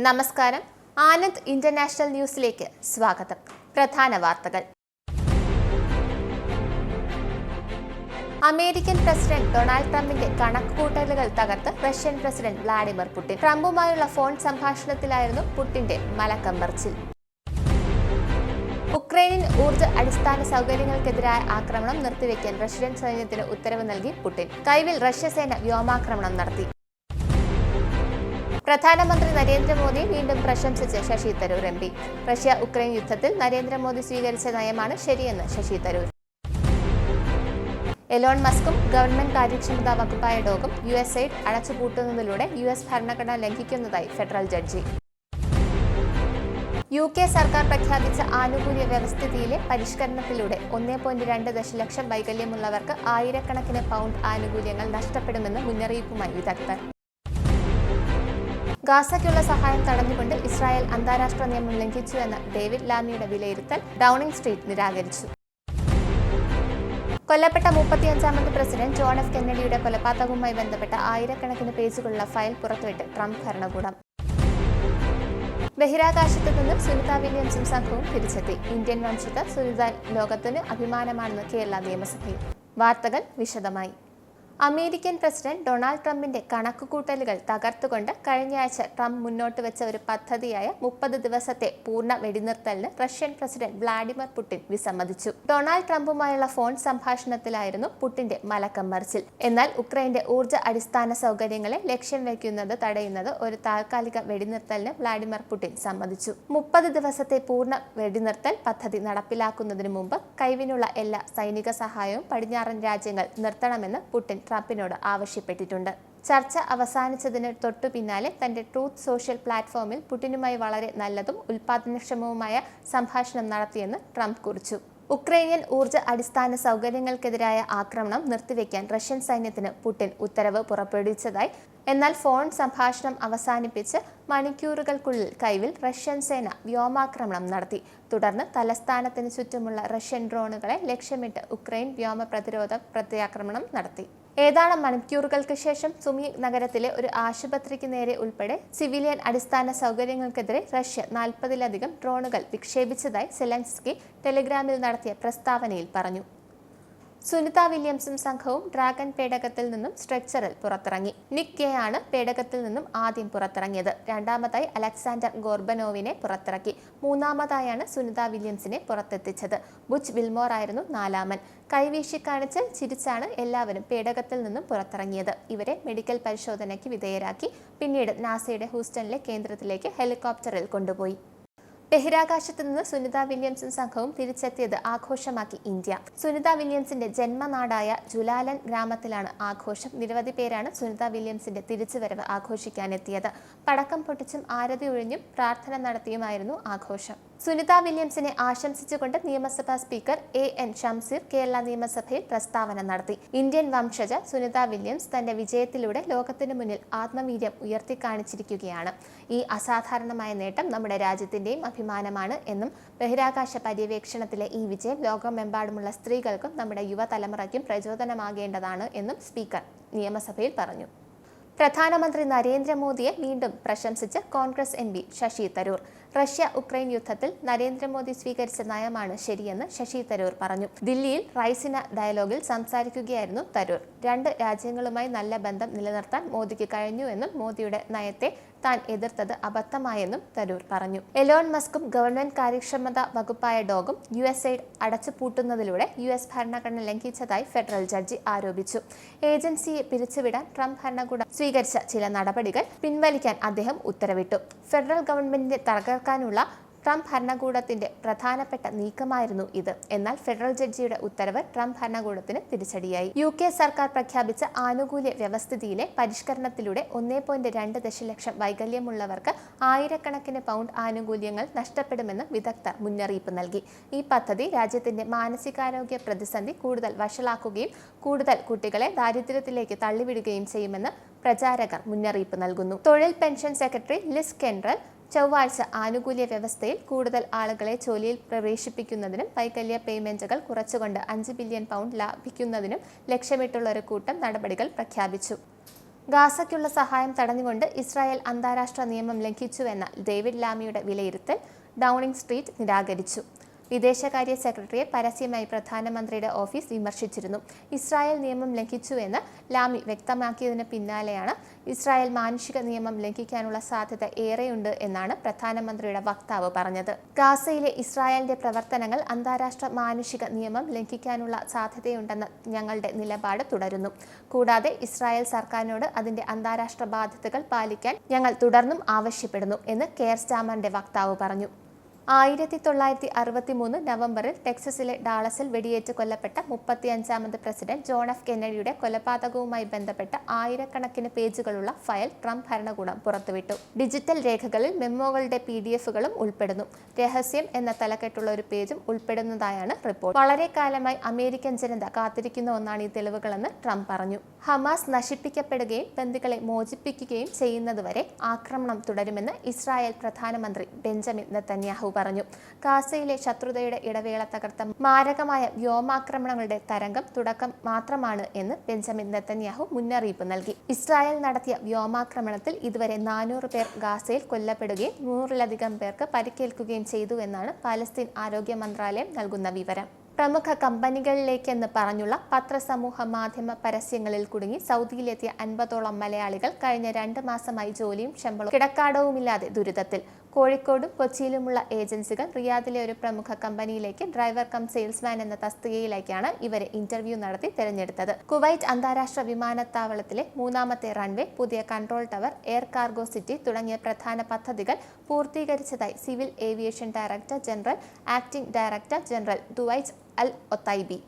നമസ്കാരം. ആനന്ദ് ഇന്റർനാഷണൽ ന്യൂസിലേക്ക് സ്വാഗതം. പ്രധാന വാർത്തകൾ. അമേരിക്കൻ പ്രസിഡന്റ് ഡൊണാൾഡ് ട്രംപിന്റെ കണക്കുകൂട്ടലുകൾ തകർത്ത് റഷ്യൻ പ്രസിഡന്റ് വ്ളാഡിമിർ പുടിൻ. ട്രംപുമായുള്ള ഫോൺ സംഭാഷണത്തിലായിരുന്നു പുടിന്റെ മലക്കമ്പർച്ചിൽ. ഉക്രൈനിൽ ഊർജ്ജ അടിസ്ഥാന സൗകര്യങ്ങൾക്കെതിരായ ആക്രമണം നിർത്തിവെക്കാൻ റഷ്യൻ സൈന്യത്തിന് ഉത്തരവ് നൽകി പുടിൻ. കൈവിൽ റഷ്യ സേന വ്യോമാക്രമണം നടത്തി. പ്രധാനമന്ത്രി നരേന്ദ്രമോദിയെ വീണ്ടും പ്രശംസിച്ച് Sasi Tharoor M P. Russia Ukraine യുദ്ധത്തിൽ നരേന്ദ്രമോദി സ്വീകരിച്ച നയമാണ് ശരിയെന്ന് Sasi Tharoor. Elon മസ്കും government കാര്യക്ഷമതാ വകുപ്പായ ഡോഗും USAID അടച്ചുപൂട്ടുന്നതിലൂടെ US ഭരണഘടന ലംഘിക്കുന്നതായി ഫെഡറൽ ജഡ്ജി. UK സർക്കാർ പ്രഖ്യാപിച്ച ആനുകൂല്യ വ്യവസ്ഥിതിയിലെ പരിഷ്കരണത്തിലൂടെ 1.2 ദശലക്ഷം വൈകല്യമുള്ളവർക്ക് ആയിരക്കണക്കിന് പൗണ്ട് ആനുകൂല്യങ്ങൾ നഷ്ടപ്പെടുമെന്ന് മുന്നറിയിപ്പുമായി വിദഗ്ധർ. ഗാസയ്ക്കുള്ള സഹായം തടഞ്ഞുകൊണ്ട് ഇസ്രായേൽ അന്താരാഷ്ട്ര നിയമം ലംഘിച്ചുവെന്ന ഡേവിഡ് ലാമിയുടെ വിലയിരുത്തൽ ഡൌണിംഗ് സ്ട്രീറ്റ് നിരാകരിച്ചു. കൊല്ലപ്പെട്ട 35ാമത് പ്രസിഡന്റ് ജോൺ എഫ് കെന്നഡിയുടെ കൊലപാതകവുമായി ബന്ധപ്പെട്ട ആയിരക്കണക്കിന് പേജുകളുള്ള ഫയൽ പുറത്തുവിട്ട് ട്രംപ് ഭരണകൂടം. ബഹിരാകാശത്ത് നിന്ന് സുനിത വില്യംസും സംഘവും തിരിച്ചെത്തി. ഇന്ത്യൻ വംശജ സുനിത ലോകത്തിന് അഭിമാനമാണെന്ന് കേരള നിയമസഭയിൽ. വാർത്തകൾ വിശദമായി. അമേരിക്കൻ പ്രസിഡന്റ് ഡൊണാൾഡ് ട്രംപിന്റെ കണക്കുകൂട്ടലുകൾ തകർത്തുകൊണ്ട് കഴിഞ്ഞയാഴ്ച ട്രംപ് മുന്നോട്ട് വെച്ച ഒരു പദ്ധതിയായ 30 ദിവസത്തെ പൂർണ്ണ വെടിനിർത്തലിന് റഷ്യൻ പ്രസിഡന്റ് വ്ളാഡിമിർ പുടിൻ വിസമ്മതിച്ചു. ഡൊണാൾഡ് ട്രംപുമായുള്ള ഫോൺ സംഭാഷണത്തിലായിരുന്നു പുടിന്റെ മലക്കമ്പർച്ചിൽ. എന്നാൽ ഉക്രൈന്റെ ഊർജ്ജ അടിസ്ഥാന സൗകര്യങ്ങളെ ലക്ഷ്യം വയ്ക്കുന്നത് തടയുന്നത് ഒരു താൽക്കാലിക വെടിനിർത്തലിന് വ്ളാഡിമിർ പുടിൻ സമ്മതിച്ചു. 30 ദിവസത്തെ പൂർണ്ണ വെടിനിർത്തൽ പദ്ധതി നടപ്പിലാക്കുന്നതിന് മുമ്പ് കൈവിനുള്ള എല്ലാ സൈനിക സഹായവും പടിഞ്ഞാറൻ രാജ്യങ്ങൾ നിർത്തണമെന്ന് പുടിൻ ട്രംപിനോട് ആവശ്യപ്പെട്ടിട്ടുണ്ട്. ചർച്ച അവസാനിച്ചതിന് തൊട്ടു പിന്നാലെ തന്റെ ട്രൂത്ത് സോഷ്യൽ പ്ലാറ്റ്ഫോമിൽ പുടിനുമായി വളരെ നല്ലതും ഉൽപാദനക്ഷമവുമായ സംഭാഷണം നടത്തിയെന്ന് ട്രംപ് കുറിച്ചു. ഉക്രൈനിയൻ ഊർജ്ജ അടിസ്ഥാന സൗകര്യങ്ങൾക്കെതിരായ ആക്രമണം നിർത്തിവെക്കാൻ റഷ്യൻ സൈന്യത്തിന് പുടിൻ ഉത്തരവ് പുറപ്പെടുവിച്ചതായി. എന്നാൽ ഫോൺ സംഭാഷണം അവസാനിപ്പിച്ച് മണിക്കൂറുകൾക്കുള്ളിൽ കൈവിൽ റഷ്യൻ സേന വ്യോമാക്രമണം നടത്തി. തുടർന്ന് തലസ്ഥാനത്തിന് ചുറ്റുമുള്ള റഷ്യൻ ഡ്രോണുകളെ ലക്ഷ്യമിട്ട് ഉക്രൈൻ വ്യോമ പ്രതിരോധ പ്രത്യാക്രമണം നടത്തി. ഏതാനും മണിക്കൂറുകൾക്ക് ശേഷം സുമി നഗരത്തിലെ ഒരു ആശുപത്രിക്ക് നേരെ ഉൾപ്പെടെ സിവിലിയൻ അടിസ്ഥാന സൗകര്യങ്ങൾക്കെതിരെ റഷ്യ 40-ലധികം ഡ്രോണുകൾ വിക്ഷേപിച്ചതായി സെലൻസ്കി ടെലിഗ്രാമിൽ നടത്തിയ പ്രസ്താവനയിൽ പറഞ്ഞു. സുനിത വില്യംസും സംഘവും ഡ്രാഗൺ പേടകത്തിൽ നിന്നും സ്ട്രെച്ചറിൽ പുറത്തിറങ്ങി. നിക് ഗേ ആണ് പേടകത്തിൽ നിന്നും ആദ്യം പുറത്തിറങ്ങിയത്. രണ്ടാമതായി അലക്സാണ്ടർ ഗോർബനോവിനെ പുറത്തിറക്കി. മൂന്നാമതായാണ് സുനിത വില്യംസിനെ പുറത്തെത്തിച്ചത്. ബുച്ച് വിൽമോർ ആയിരുന്നു നാലാമൻ. കൈവീശി കാണിച്ച് ചിരിച്ചാണ് എല്ലാവരും പേടകത്തിൽ നിന്നും പുറത്തിറങ്ങിയത്. ഇവരെ മെഡിക്കൽ പരിശോധനയ്ക്ക് വിധേയരാക്കി. പിന്നീട് നാസയുടെ ഹൂസ്റ്റണിലെ കേന്ദ്രത്തിലേക്ക് ഹെലികോപ്റ്ററിൽ കൊണ്ടുപോയി. ബഹിരാകാശത്ത് നിന്ന് സുനിത വില്യംസും സംഘവും തിരിച്ചെത്തിയത് ആഘോഷമാക്കി ഇന്ത്യ. സുനിത വില്യംസിന്റെ ജന്മനാടായ ജുലാലൻ ഗ്രാമത്തിലാണ് ആഘോഷം. നിരവധി പേരാണ് സുനിത വില്യംസിന്റെ തിരിച്ചുവരവ് ആഘോഷിക്കാനെത്തിയത്. പടക്കം പൊട്ടിച്ചും ആരതി ഒഴിഞ്ഞും പ്രാർത്ഥന നടത്തിയുമായിരുന്നു ആഘോഷം. സുനിത വില്യംസിനെ ആശംസിച്ചുകൊണ്ട് നിയമസഭാ സ്പീക്കർ AN ഷംസീർ കേരള നിയമസഭയിൽ പ്രസ്താവന നടത്തി. ഇന്ത്യൻ വംശജ സുനിത വില്യംസ് തന്റെ വിജയത്തിലൂടെ ലോകത്തിനു മുന്നിൽ ആത്മവീര്യം ഉയർത്തിക്കാണിച്ചിരിക്കുകയാണ്. ഈ അസാധാരണമായ നേട്ടം നമ്മുടെ രാജ്യത്തിന്റെയും അഭിമാനമാണ് എന്നും ബഹിരാകാശ പര്യവേക്ഷണത്തിലെ ഈ വിജയം ലോകമെമ്പാടുമുള്ള സ്ത്രീകൾക്കും നമ്മുടെ യുവതലമുറയ്ക്കും പ്രചോദനമാകേണ്ടതാണ് എന്നും സ്പീക്കർ നിയമസഭയിൽ പറഞ്ഞു. പ്രധാനമന്ത്രി നരേന്ദ്രമോദിയെ വീണ്ടും പ്രശംസിച്ച് Congress MP Sasi Tharoor. Russia Ukraine യുദ്ധത്തിൽ നരേന്ദ്രമോദി സ്വീകരിച്ച നയമാണ് ശരിയെന്ന് ശശി തരൂർ പറഞ്ഞു. ദില്ലിയിൽ റൈസിന ഡയലോഗിൽ സംസാരിക്കുകയായിരുന്നു തരൂർ. രണ്ട് രാജ്യങ്ങളുമായി നല്ല ബന്ധം നിലനിർത്താൻ മോദിക്ക് കഴിഞ്ഞുവെന്നും മോദിയുടെ നയത്തെ താൻ എതിർത്തത് അബദ്ധമായെന്നും തരൂർ പറഞ്ഞു. എലോൺ മസ്കും ഗവൺമെന്റ് കാര്യക്ഷമതാ വകുപ്പായ ഡോഗും USAID അടച്ചുപൂട്ടുന്നതിലൂടെ US ഭരണഘടന ലംഘിച്ചതായി ഫെഡറൽ ജഡ്ജി ആരോപിച്ചു. ഏജൻസിയെ പിരിച്ചുവിടാൻ ട്രംപ് ഭരണകൂടം സ്വീകരിച്ച ചില നടപടികൾ പിൻവലിക്കാൻ അദ്ദേഹം ഉത്തരവിട്ടു. ഫെഡറൽ ഗവൺമെന്റിനെ തകർക്കാനുള്ള ട്രംപ് ഭരണകൂടത്തിന്റെ പ്രധാനപ്പെട്ട നീക്കമായിരുന്നു ഇത്. എന്നാൽ ഫെഡറൽ ജഡ്ജിയുടെ ഉത്തരവ് ട്രംപ് ഭരണകൂടത്തിന് തിരിച്ചടിയായി. UK സർക്കാർ പ്രഖ്യാപിച്ച ആനുകൂല്യ വ്യവസ്ഥിതിയിലെ പരിഷ്കരണത്തിലൂടെ 1.2 ദശലക്ഷം വൈകല്യമുള്ളവർക്ക് ആയിരക്കണക്കിന് പൗണ്ട് ആനുകൂല്യങ്ങൾ നഷ്ടപ്പെടുമെന്ന് വിദഗ്ധർ മുന്നറിയിപ്പ് നൽകി. ഈ പദ്ധതി രാജ്യത്തിന്റെ മാനസികാരോഗ്യ പ്രതിസന്ധി കൂടുതൽ വഷളാക്കുകയും കൂടുതൽ കുട്ടികളെ ദാരിദ്ര്യത്തിലേക്ക് തള്ളിവിടുകയും ചെയ്യുമെന്ന് പ്രചാരകർ മുന്നറിയിപ്പ് നൽകുന്നു. തൊഴിൽ പെൻഷൻ സെക്രട്ടറി ലിസ് കെൻഡ്രൽ ചൊവ്വാഴ്ച ആനുകൂല്യ വ്യവസ്ഥയിൽ കൂടുതൽ ആളുകളെ ജോലിയിൽ പ്രവേശിപ്പിക്കുന്നതിനും വൈകല്യ പേയ്മെന്റുകൾ കുറച്ചുകൊണ്ട് 5 ബില്യൺ പൗണ്ട് ലാഭിക്കുന്നതിനും ലക്ഷ്യമിട്ടുള്ള ഒരു കൂട്ടം നടപടികൾ പ്രഖ്യാപിച്ചു. ഗാസയ്ക്കുള്ള സഹായം തടഞ്ഞുകൊണ്ട് ഇസ്രായേൽ അന്താരാഷ്ട്ര നിയമം ലംഘിച്ചുവെന്ന ഡേവിഡ് ലാമിയുടെ വിലയിരുത്തൽ ഡൗണിംഗ് സ്ട്രീറ്റ് നിരാകരിച്ചു. വിദേശകാര്യ സെക്രട്ടറിയെ പരസ്യമായി പ്രധാനമന്ത്രിയുടെ ഓഫീസ് വിമർശിച്ചിരുന്നു. ഇസ്രായേൽ നിയമം ലംഘിച്ചുവെന്ന് ലാമി വ്യക്തമാക്കിയതിന് പിന്നാലെയാണ് ഇസ്രായേൽ മാനുഷിക നിയമം ലംഘിക്കാനുള്ള സാധ്യത ഏറെയുണ്ട് എന്നാണ് പ്രധാനമന്ത്രിയുടെ വക്താവ് പറഞ്ഞത്. ഗാസയിലെ ഇസ്രായേലിന്റെ പ്രവർത്തനങ്ങൾ അന്താരാഷ്ട്ര മാനുഷിക നിയമം ലംഘിക്കാനുള്ള സാധ്യതയുണ്ടെന്ന ഞങ്ങളുടെ നിലപാട് തുടരുന്നു. കൂടാതെ ഇസ്രായേൽ സർക്കാരിനോട് അതിന്റെ അന്താരാഷ്ട്ര ബാധ്യതകൾ പാലിക്കാൻ ഞങ്ങൾ തുടർന്നും ആവശ്യപ്പെടുന്നു എന്ന് കെയർ സ്റ്റാമറിന്റെ വക്താവ് പറഞ്ഞു. 1963 നവംബറിൽ ടെക്സസിലെ ഡാളസിൽ വെടിയേറ്റ് കൊല്ലപ്പെട്ട 35ാമത് പ്രസിഡന്റ് ജോൺ എഫ് കെന്നഡിയുടെ കൊലപാതകവുമായി ബന്ധപ്പെട്ട ആയിരക്കണക്കിന് പേജുകളുള്ള ഫയൽ ട്രംപ് ഭരണകൂടം പുറത്തുവിട്ടു. ഡിജിറ്റൽ രേഖകളിൽ മെമ്മോകളുടെ PDF-കളും ഉൾപ്പെടുന്നു. രഹസ്യം എന്ന തലക്കെട്ടുള്ള ഒരു പേജും ഉൾപ്പെടുന്നതായാണ് റിപ്പോർട്ട്. വളരെ കാലമായി അമേരിക്കൻ ജനത കാത്തിരിക്കുന്ന ഒന്നാണ് ഈ തെളിവുകളെന്ന് ട്രംപ് പറഞ്ഞു. ഹമാസ് നശിപ്പിക്കപ്പെടുകയും ബന്ദികളെ മോചിപ്പിക്കുകയും ചെയ്യുന്നതുവരെ ആക്രമണം തുടരുമെന്ന് ഇസ്രായേൽ പ്രധാനമന്ത്രി ബെഞ്ചമിൻ നെതന്യാഹു പറഞ്ഞു. ഗാസയിലെ ശത്രുതയുടെ ഇടവേള തകർത്ത മാരകമായ വ്യോമാക്രമണങ്ങളുടെ തരംഗം തുടക്കം മാത്രമാണ് എന്ന് ബെഞ്ചമിൻ നെതന്യാഹു മുന്നറിയിപ്പ് നൽകി. ഇസ്രായേൽ നടത്തിയ വ്യോമാക്രമണത്തിൽ ഇതുവരെ 400 പേർ ഗാസയിൽ കൊല്ലപ്പെടുകയും 100-ലധികം പേർക്ക് പരിക്കേൽക്കുകയും ചെയ്തുവെന്നാണ് പാലസ്തീൻ ആരോഗ്യ മന്ത്രാലയം നൽകുന്ന വിവരം. പ്രമുഖ കമ്പനികളിലേക്കെന്ന് പറഞ്ഞുള്ള പത്രസമൂഹ മാധ്യമ പരസ്യങ്ങളിൽ കുടുങ്ങി സൗദിയിലെത്തിയ 50ഓളം മലയാളികൾ കഴിഞ്ഞ 2 മാസമായി ജോലിയും ശമ്പളവും കിടക്കാടവുമില്ലാതെ ദുരിതത്തിൽ. കോഴിക്കോടും കൊച്ചിയിലുമുള്ള ഏജൻസികൾ റിയാദിലെ ഒരു പ്രമുഖ കമ്പനിയിലേക്ക് ഡ്രൈവർ കം സെയിൽസ്മാൻ എന്ന തസ്തികയിലേക്കാണ് ഇവരെ ഇന്റർവ്യൂ നടത്തി തിരഞ്ഞെടുത്തത്. കുവൈറ്റ് അന്താരാഷ്ട്ര വിമാനത്താവളത്തിലെ 3ാമത്തെ റൺവേ, പുതിയ control tower, air cargo city തുടങ്ങിയ പ്രധാന പദ്ധതികൾ പൂർത്തീകരിച്ചതായി civil aviation director general, acting director general Duwait Al Otaibi.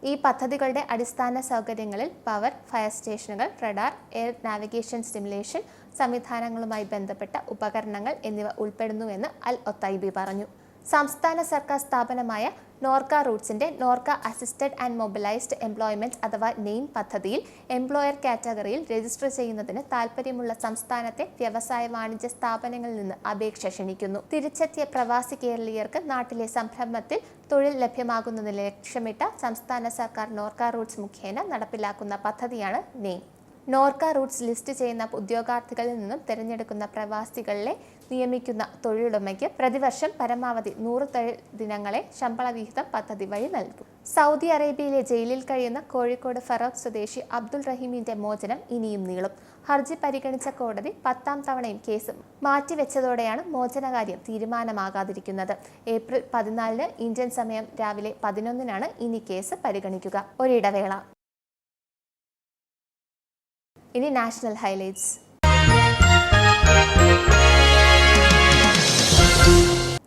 ഈ പദ്ധതികളുടെ അടിസ്ഥാന സൗകര്യങ്ങളിൽ പവർ, ഫയർ സ്റ്റേഷനുകൾ, റഡാർ, എയർ നാവിഗേഷൻ സിമുലേഷൻ സംവിധാനങ്ങളുമായി ബന്ധപ്പെട്ട ഉപകരണങ്ങൾ എന്നിവ ഉൾപ്പെടുന്നുവെന്ന് അൽ ഒത്തൈബി പറഞ്ഞു. സംസ്ഥാന സർക്കാർ സ്ഥാപനമായ നോർക്ക റൂട്ട്സിന്റെ Norka assisted and mobilised employment അഥവാ നെയിം പദ്ധതിയിൽ എംപ്ലോയർ കാറ്റഗറിയിൽ രജിസ്റ്റർ ചെയ്യുന്നതിന് താൽപ്പര്യമുള്ള സംസ്ഥാനത്തെ വ്യവസായ വാണിജ്യ സ്ഥാപനങ്ങളിൽ നിന്ന് അപേക്ഷ ക്ഷണിക്കുന്നു. തിരിച്ചെത്തിയ പ്രവാസി കേരളീയർക്ക് നാട്ടിലെ സംരംഭത്തിൽ തൊഴിൽ ലഭ്യമാകുന്നതിന് ലക്ഷ്യമിട്ട സംസ്ഥാന സർക്കാർ നോർക്ക റൂട്ട്സ് മുഖേന നടപ്പിലാക്കുന്ന പദ്ധതിയാണ് നെയിം. നോർക്ക റൂട്ട്സ് ലിസ്റ്റ് ചെയ്യുന്ന ഉദ്യോഗാർത്ഥികളിൽ നിന്നും തിരഞ്ഞെടുക്കുന്ന പ്രവാസികളെ നിയമിക്കുന്ന തൊഴിലുടമയ്ക്ക് പ്രതിവർഷം പരമാവധി 100 തൊഴിൽ ദിനങ്ങളെ ശമ്പള വിഹിതം പദ്ധതി വഴി നൽകും. സൗദി അറേബ്യയിലെ ജയിലിൽ കഴിയുന്ന കോഴിക്കോട് ഫറോക്ക് സ്വദേശി അബ്ദുൾ റഹീമിന്റെ മോചനം ഇനിയും നീളും. ഹർജി പരിഗണിച്ച കോടതി 10ാം തവണയും കേസ് മാറ്റിവെച്ചതോടെയാണ് മോചനകാര്യം തീരുമാനമാകാതിരിക്കുന്നത്. ഏപ്രിൽ 14 ഇന്ത്യൻ സമയം രാവിലെ 11-നാണ് ഇനി കേസ് പരിഗണിക്കുക. ഒരിടവേള. ഇനി നാഷണൽ ഹൈലൈറ്റ്സ്.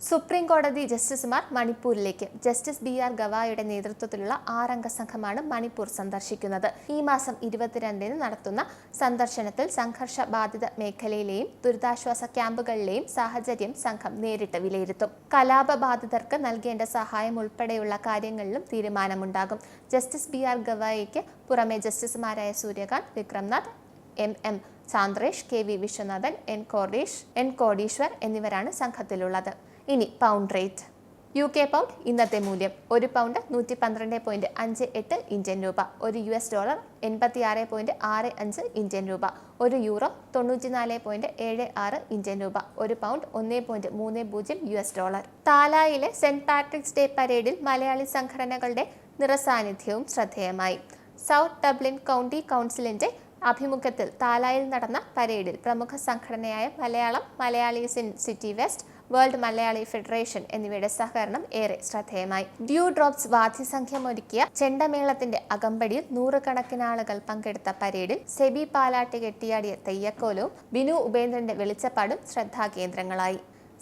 സുപ്രീം കോടതി ജസ്റ്റിസുമാർ മണിപ്പൂരിലേക്ക്. ജസ്റ്റിസ് BR ഗവായിയുടെ നേതൃത്വത്തിലുള്ള 6-അംഗ സംഘമാണ് മണിപ്പൂർ സന്ദർശിക്കുന്നത്. ഈ മാസം 22-ന് നടത്തുന്ന സന്ദർശനത്തിൽ സംഘർഷ ബാധിത മേഖലയിലെയും ദുരിതാശ്വാസ ക്യാമ്പുകളിലെയും സാഹചര്യം സംഘം നേരിട്ട് വിലയിരുത്തും. കലാപ ബാധിതർക്ക് നൽകേണ്ട സഹായം ഉൾപ്പെടെയുള്ള കാര്യങ്ങളിലും തീരുമാനമുണ്ടാകും. ജസ്റ്റിസ് BR ഗവായിക്ക് പുറമെ ജസ്റ്റിസുമാരായ Suryakant, Vikramnath, MM ചാന്ദ്രേഷ്, KV Viswanathan, N Kotiswar എന്നിവരാണ് സംഘത്തിലുള്ളത്. ഇനി പൗണ്ട് റേറ്റ്. UK പൗണ്ട് ഇന്നത്തെ മൂല്യം: ഒരു പൗണ്ട് 112.58 ഇന്ത്യൻ രൂപ, ഒരു US ഡോളർ 86.65 ഇന്ത്യൻ രൂപ, ഒരു യൂറോ 94.76 ഇന്ത്യൻ രൂപ, ഒരു പൗണ്ട് 1.30 US ഡോളർ. താലായിലെ സെന്റ് പാട്രിക്സ് ഡേ പരേഡിൽ മലയാളി സംഘടനകളുടെ നിറസാന്നിധ്യവും ശ്രദ്ധേയമായി. സൗത്ത് ഡബ്ലിൻ കൗണ്ടി കൗൺസിലിന്റെ ആഭിമുഖ്യത്തിൽ താലായിൽ നടന്ന പരേഡിൽ പ്രമുഖ സംഘടനയായ Malayalees in city west, world Malayali federation എന്നിവയുടെ സഹകരണം ഏറെ ശ്രദ്ധേയമായി. ഡ്യൂ ഡ്രോപ്സ് വാദ്യസംഘമൊരുക്കിയ ചെണ്ടമേളത്തിന്റെ അകമ്പടിയിൽ 100 കണക്കിന് ആളുകൾ പങ്കെടുത്ത പരേഡിൽ സെബി പാലാട്ടി കെട്ടിയാടിയ തെയ്യക്കോലവും ബിനു ഉപേന്ദ്രന്റെ വെളിച്ചപ്പാടും ശ്രദ്ധാകേന്ദ്രങ്ങളായി.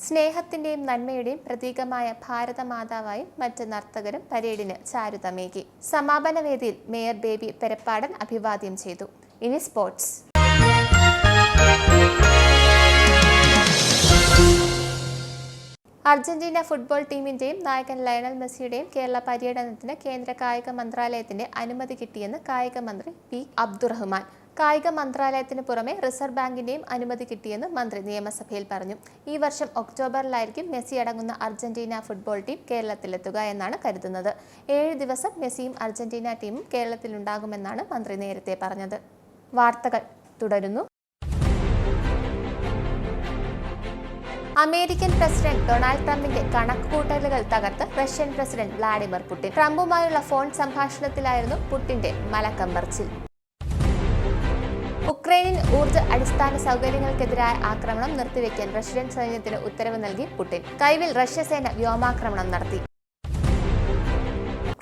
സ്നേഹത്തിന്റെയും നന്മയുടെയും പ്രതീകമായ ഭാരതമാതാവായും മറ്റ് നർത്തകരും പരേഡിന് ചാരുതമേകി. സമാപന വേദിയിൽ മേയർ ബേബി പെരപ്പാടൻ അഭിവാദ്യം ചെയ്തു. ഇനി സ്പോർട്സ്. അർജന്റീന ഫുട്ബോൾ ടീമിന്റെയും നായകൻ ലയണൽ മെസ്സിയുടെയും കേരള പര്യടനത്തിന് കേന്ദ്ര കായിക മന്ത്രാലയത്തിന്റെ അനുമതി കിട്ടിയെന്ന് കായിക മന്ത്രി P. അബ്ദുറഹ്മാൻ. കായിക മന്ത്രാലയത്തിന് പുറമെ റിസർവ് ബാങ്കിന്റെയും അനുമതി കിട്ടിയെന്ന് മന്ത്രി നിയമസഭയിൽ പറഞ്ഞു. ഈ വർഷം ഒക്ടോബറിലായിരിക്കും മെസ്സി അടങ്ങുന്ന അർജന്റീന ഫുട്ബോൾ ടീം കേരളത്തിലെത്തുക എന്നാണ് കരുതുന്നത്. 7 ദിവസം മെസ്സിയും അർജന്റീന ടീമും കേരളത്തിലുണ്ടാകുമെന്നാണ് മന്ത്രി നേരത്തെ പറഞ്ഞത്. വാർത്തകൾ തുടരുന്നു. അമേരിക്കൻ പ്രസിഡന്റ് ഡൊണാൾഡ് ട്രംപിന്റെ കണക്കുകൂട്ടലുകൾ തകർത്ത് റഷ്യൻ പ്രസിഡന്റ് വ്ളാഡിമിർ പുടിൻ. ട്രംപുമായുള്ള ഫോൺ സംഭാഷണത്തിലായിരുന്നു പുടിന്റെ മലക്കമ്പർച്ചിൽ. ഉക്രൈനിൽ ഊർജ്ജ അടിസ്ഥാന സൗകര്യങ്ങൾക്കെതിരായ ആക്രമണം നിർത്തിവെക്കാൻ റഷ്യൻ സൈന്യത്തിന് ഉത്തരവ് നൽകി പുടിൻ. കൈവിൽ റഷ്യ സേന വ്യോമാക്രമണം നടത്തി.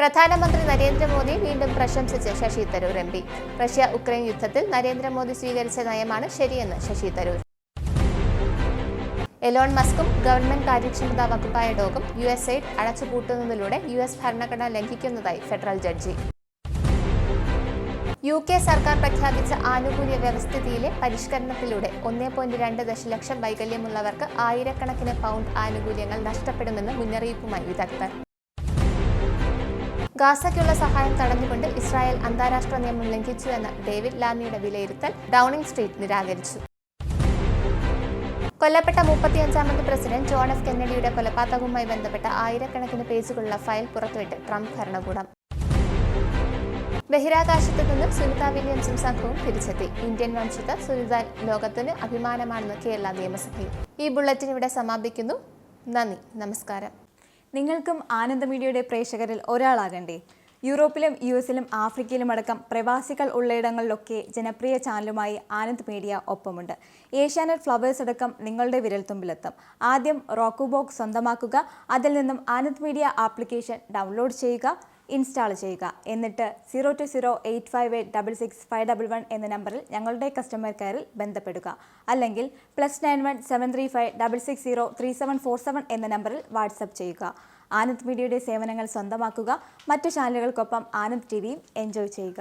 പ്രധാനമന്ത്രി നരേന്ദ്രമോദി വീണ്ടും പ്രശംസിച്ച് Sasi Tharoor M P. Russia Ukraine യുദ്ധത്തിൽ നരേന്ദ്രമോദി സ്വീകരിച്ച നയമാണ് ശരിയെന്ന് Sasi Tharoor. Elon മസ്കും government കാര്യക്ഷമതാ വകുപ്പായ ഡോഗും USAID അടച്ചുപൂട്ടുന്നതിലൂടെ US ഭരണഘടന ലംഘിക്കുന്നതായി ഫെഡറൽ ജഡ്ജി. UK സർക്കാർ പ്രഖ്യാപിച്ച ആനുകൂല്യ വ്യവസ്ഥിതിയിലെ പരിഷ്കരണത്തിലൂടെ 1.2 ദശലക്ഷം വൈകല്യമുള്ളവർക്ക് ആയിരക്കണക്കിന് പൗണ്ട് ആനുകൂല്യങ്ങൾ നഷ്ടപ്പെടുമെന്ന് മുന്നറിയിപ്പുമായി വിദഗ്ധർ. ഗാസയ്ക്കുള്ള സഹായം തടഞ്ഞുകൊണ്ട് ഇസ്രായേൽ അന്താരാഷ്ട്ര നിയമം ലംഘിച്ചുവെന്ന ഡേവിഡ് ലാമിയുടെ വിലയിരുത്തൽ ഡൗണിംഗ് സ്ട്രീറ്റ് നിരാകരിച്ചു. കൊല്ലപ്പെട്ട 35ാമത് പ്രസിഡന്റ് ജോൺ എഫ് കെന്നഡിയുടെ കൊലപാതകവുമായി ബന്ധപ്പെട്ട ആയിരക്കണക്കിന് പേജുകളുള്ള ഫയൽ പുറത്തുവിട്ട് ട്രംപ് ഭരണകൂടം. ബഹിരാകാശത്ത് നിന്ന് സുനിത വില്യംസും സംഘവും തിരിച്ചെത്തി. ഇന്ത്യൻ വംശജ സുനിത ലോകത്തിന് അഭിമാനമാണെന്ന് കേരള നിയമസഭയിൽ. ഈ ബുള്ളറ്റിൻ ഇവിടെ സമാപിക്കുന്നു. നന്ദി, നമസ്കാരം. നിങ്ങൾക്കും ആനന്ദ മീഡിയയുടെ പ്രേക്ഷകരിൽ ഒരാളാകണ്ടേ? യൂറോപ്പിലും US-ലും ആഫ്രിക്കയിലുമടക്കം പ്രവാസികൾ ഉള്ളയിടങ്ങളിലൊക്കെ ജനപ്രിയ ചാനലുമായി ആനന്ദ് മീഡിയ ഒപ്പമുണ്ട്. ഏഷ്യാനെറ്റ് ഫ്ലവേഴ്സ് അടക്കം നിങ്ങളുടെ വിരൽത്തുമ്പിലെത്തും. ആദ്യം റോക്കു ബോക്സ് സ്വന്തമാക്കുക. അതിൽ നിന്നും ആനന്ദ് മീഡിയ ആപ്ലിക്കേഷൻ ഡൗൺലോഡ് ചെയ്യുക, ഇൻസ്റ്റാൾ ചെയ്യുക. എന്നിട്ട് 02085866511 എന്ന നമ്പറിൽ ഞങ്ങളുടെ കസ്റ്റമർ കെയറിൽ ബന്ധപ്പെടുക. അല്ലെങ്കിൽ +91 735 660 3747 എന്ന നമ്പറിൽ വാട്സപ്പ് ചെയ്യുക. ആനന്ദ് മീഡിയയുടെ സേവനങ്ങൾ സ്വന്തമാക്കുക. മറ്റു ചാനലുകൾക്കൊപ്പം ആനന്ദ് TVയും എൻജോയ് ചെയ്യുക.